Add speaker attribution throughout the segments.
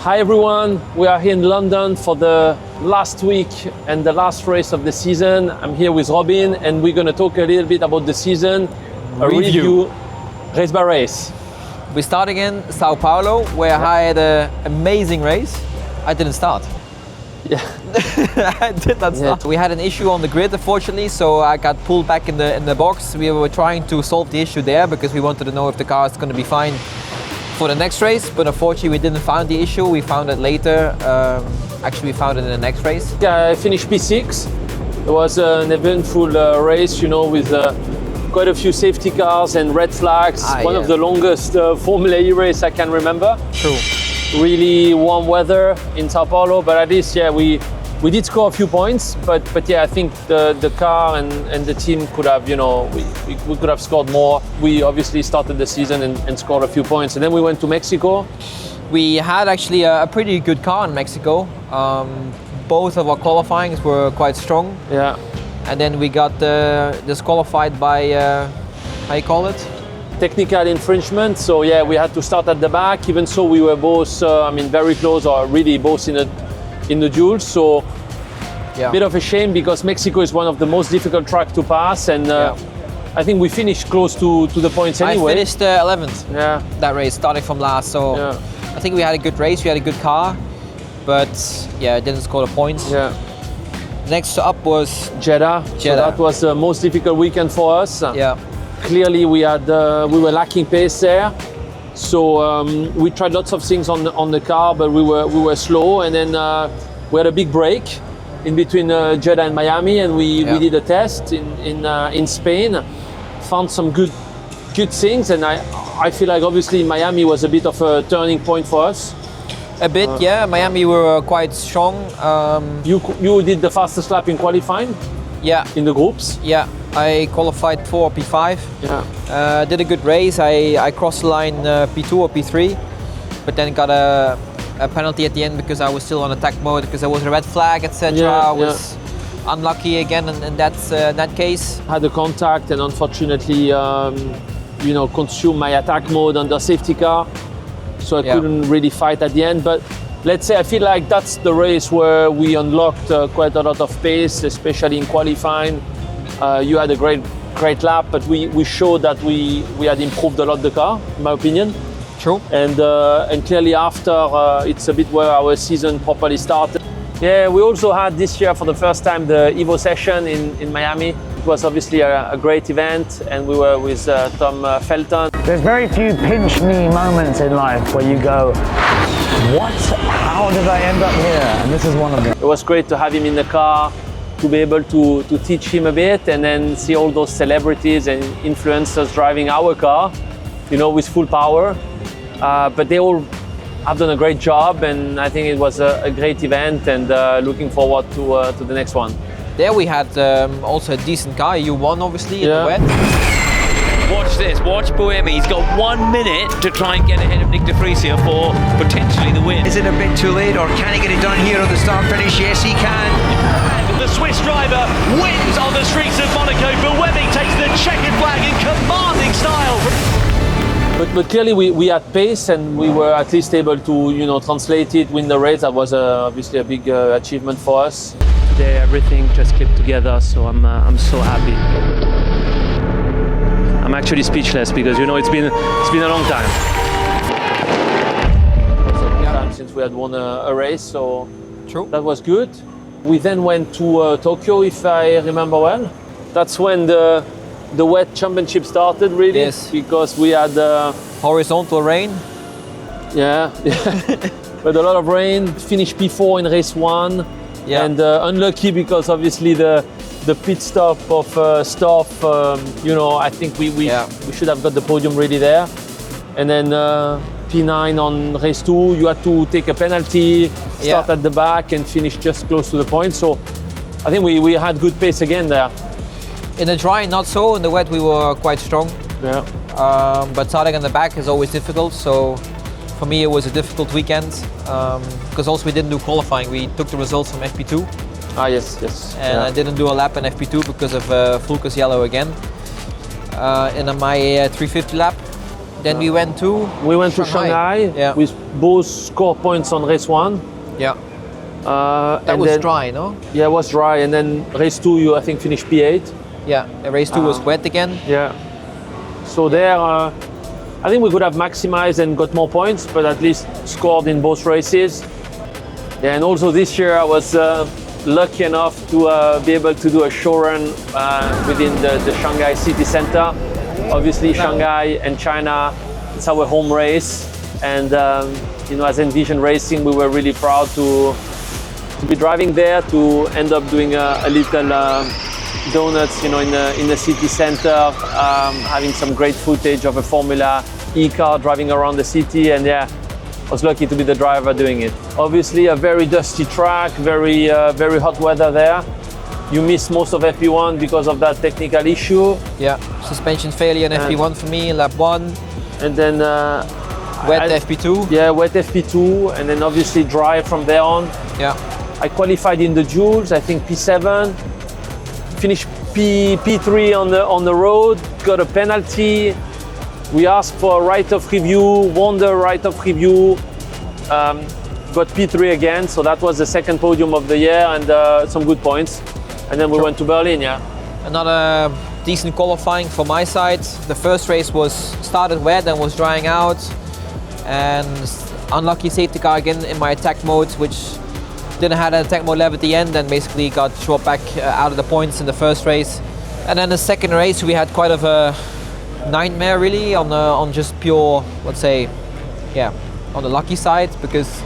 Speaker 1: Hi everyone, we are here in London for the last week and the last race of the season. I'm here with Robin and we're going to talk a little bit about the season, a review race by race.
Speaker 2: We start again Sao Paulo, where I had an amazing race. I didn't start.
Speaker 1: Yeah,
Speaker 2: I did not start. We had an issue on the grid, unfortunately, so I got pulled back in the box. We were trying to solve the issue there because we wanted to know if the car is going to be fine for the next race, but unfortunately we didn't find the issue. We found it later. Actually, we found it in the next race.
Speaker 1: Yeah, I finished P6. It was an eventful race, you know, with quite a few safety cars and red flags. One of the longest Formula E race I can remember.
Speaker 2: True.
Speaker 1: Really warm weather in Sao Paulo, but at least, yeah, we did score a few points. But yeah, I think the car and the team could have, you know, we could have scored more. We obviously started the season and scored a few points, and then we went to Mexico.
Speaker 2: We had actually a pretty good car in Mexico. Both of our qualifyings were quite strong.
Speaker 1: Yeah.
Speaker 2: And then we got disqualified by, how you call it?
Speaker 1: Technical infringement. So yeah, we had to start at the back. Even so, we were both, very close, or really both in the duels. So
Speaker 2: yeah,
Speaker 1: a bit of a shame because Mexico is one of the most difficult tracks to pass, and I think we finished close to the points anyway.
Speaker 2: I finished 11th.
Speaker 1: Yeah.
Speaker 2: That race, starting from last. So
Speaker 1: yeah,
Speaker 2: I think we had a good race. We had a good car, but yeah, didn't score the points.
Speaker 1: Yeah.
Speaker 2: Next up was
Speaker 1: Jeddah. So that was the most difficult weekend for us.
Speaker 2: Yeah.
Speaker 1: Clearly, we were lacking pace there. So we tried lots of things on the car, but we were slow. And then we had a big break in between Jeddah and Miami, and we did a test in Spain. Found some good things, and I feel like obviously Miami was a bit of a turning point for us.
Speaker 2: A bit, yeah. Miami were quite strong.
Speaker 1: You did the fastest lap in qualifying.
Speaker 2: Yeah.
Speaker 1: In the groups.
Speaker 2: Yeah. I qualified for P5.
Speaker 1: Yeah.
Speaker 2: Did a good race. I crossed the line P2 or P3, but then got a penalty at the end because I was still on attack mode because there was a red flag, etc.
Speaker 1: Yeah,
Speaker 2: I was unlucky again in that case.
Speaker 1: Had a contact and unfortunately, consumed my attack mode under safety car, so I couldn't really fight at the end. But let's say I feel like that's the race where we unlocked quite a lot of pace, especially in qualifying. You had a great lap, but we showed that we had improved a lot the car, in my opinion.
Speaker 2: True.
Speaker 1: And clearly after, it's a bit where our season properly started. Yeah, we also had this year for the first time the Evo session in Miami. It was obviously a great event, and we were with Tom Felton.
Speaker 3: There's very few pinch me moments in life where you go, how did I end up here? And this is one of them.
Speaker 1: It was great to have him in the car, to be able to teach him a bit, and then see all those celebrities and influencers driving our car, with full power. But they all have done a great job, and I think it was a great event, and looking forward to the next one.
Speaker 2: There we had also a decent car. You won, obviously, in the wet.
Speaker 4: Watch this, watch Buemi. He's got 1 minute to try and get ahead of Nick de Vriesier for potentially the win.
Speaker 5: Is it a bit too late, or can he get it done here on the start finish? Yes, he can.
Speaker 4: The Swiss driver wins on the streets of Monaco. Buemi takes the checkered flag in commanding style.
Speaker 1: But clearly we had pace, and we were at least able to translate it, win the race. That was obviously a big achievement for us. Today everything just clicked together, so I'm so happy. I'm actually speechless because it's been a long time. It's a long time since we had won a race, so
Speaker 2: True.
Speaker 1: That was good. We then went to Tokyo, if I remember well. That's when the wet championship started, really.
Speaker 2: Yes.
Speaker 1: Because we had
Speaker 2: horizontal rain.
Speaker 1: Yeah. But a lot of rain. Finished P4 in race 1.
Speaker 2: Yeah.
Speaker 1: And unlucky because obviously the pit stop of Stoff, I think we should have got the podium really there. And then P9 on race 2, you had to take a penalty, start at the back and finish just close to the point. So I think we had good pace again there.
Speaker 2: In the dry, not so. In the wet, we were quite strong.
Speaker 1: Yeah.
Speaker 2: But starting on the back is always difficult. So for me, it was a difficult weekend because also we didn't do qualifying. We took the results from FP2.
Speaker 1: Ah, yes.
Speaker 2: And I didn't do a lap in FP2 because of Fulker's yellow again. And on my 350 lap, Then we went to
Speaker 1: Shanghai.
Speaker 2: Yeah.
Speaker 1: We both scored points on race 1.
Speaker 2: Yeah. That
Speaker 1: and
Speaker 2: was
Speaker 1: then,
Speaker 2: dry, no?
Speaker 1: Yeah, it was dry. And then race 2, you I think finished P8.
Speaker 2: Yeah. Race 2 was wet again.
Speaker 1: Yeah. So there, I think we could have maximized and got more points, but at least scored in both races. Yeah, and also this year I was lucky enough to be able to do a show run within the Shanghai city center. Obviously, Shanghai and China, it's our home race. And you know, as Envision Racing, we were really proud to be driving there, to end up doing a little donuts, you know, in the city center, having some great footage of a Formula E car driving around the city. And yeah, I was lucky to be the driver doing it. Obviously, a very dusty track, very hot weather there. You missed most of FP1 because of that technical issue.
Speaker 2: Yeah, suspension failure in FP1 for me, lap 1.
Speaker 1: And then
Speaker 2: wet FP2.
Speaker 1: Yeah, wet FP2, and then obviously dry from there on.
Speaker 2: Yeah.
Speaker 1: I qualified in the Joules, I think P7. Finished P3 on the road, got a penalty. We asked for a right of review, won the right of review, got P3 again, so that was the second podium of the year and some good points. And then we went to Berlin, yeah.
Speaker 2: Another decent qualifying for my side. The first race started wet and was drying out. And unlucky safety car again in my attack mode, which didn't have an attack mode level at the end and basically got short back out of the points in the first race. And then the second race we had quite of a nightmare really on just pure, let's say, yeah, on the lucky side, because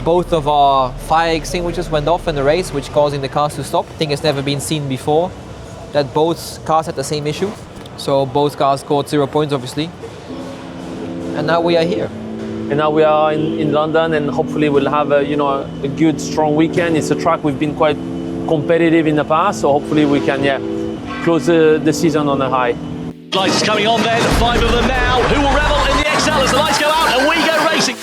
Speaker 2: both of our fire extinguishers went off in the race, which causing the cars to stop. I think it's never been seen before that both cars had the same issue. So both cars scored 0 points obviously. And now we are here.
Speaker 1: And now we are in London, and hopefully we'll have a good, strong weekend. It's a track we've been quite competitive in the past, so hopefully we can close the season on a high.
Speaker 6: Lights coming on then, 5 of them now. Who will revel in the XL as the lights go out and we go racing?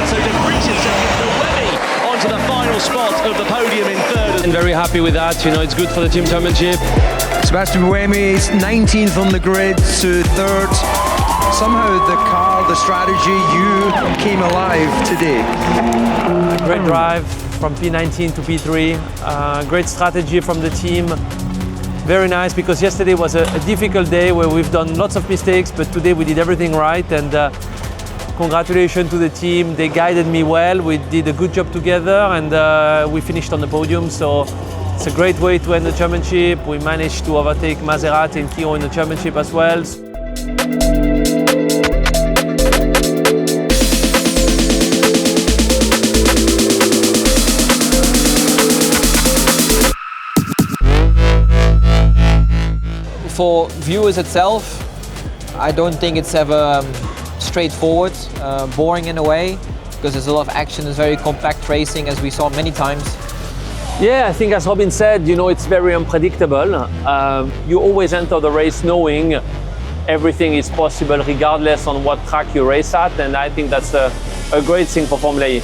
Speaker 6: So De Vries is already onto the final spot of the podium in third.
Speaker 1: And very happy with that. You know, it's good for the team championship.
Speaker 5: Sebastian Buemi is 19th on the grid to third. Somehow the car, the strategy, you came alive today.
Speaker 1: Great drive from P19 to P3. Great strategy from the team. Very nice, because yesterday was a difficult day where we've done lots of mistakes, but today we did everything right. And congratulations to the team. They guided me well. We did a good job together, and we finished on the podium. So it's a great way to end the championship. We managed to overtake Maserati and Kia in the championship as well.
Speaker 2: For viewers itself, I don't think it's ever straightforward, boring in a way, because there's a lot of action. It's very compact racing, as we saw many times.
Speaker 1: Yeah, I think as Robin said, you know, it's very unpredictable. You always enter the race knowing everything is possible regardless on what track you race at, and I think that's a great thing for Formula E.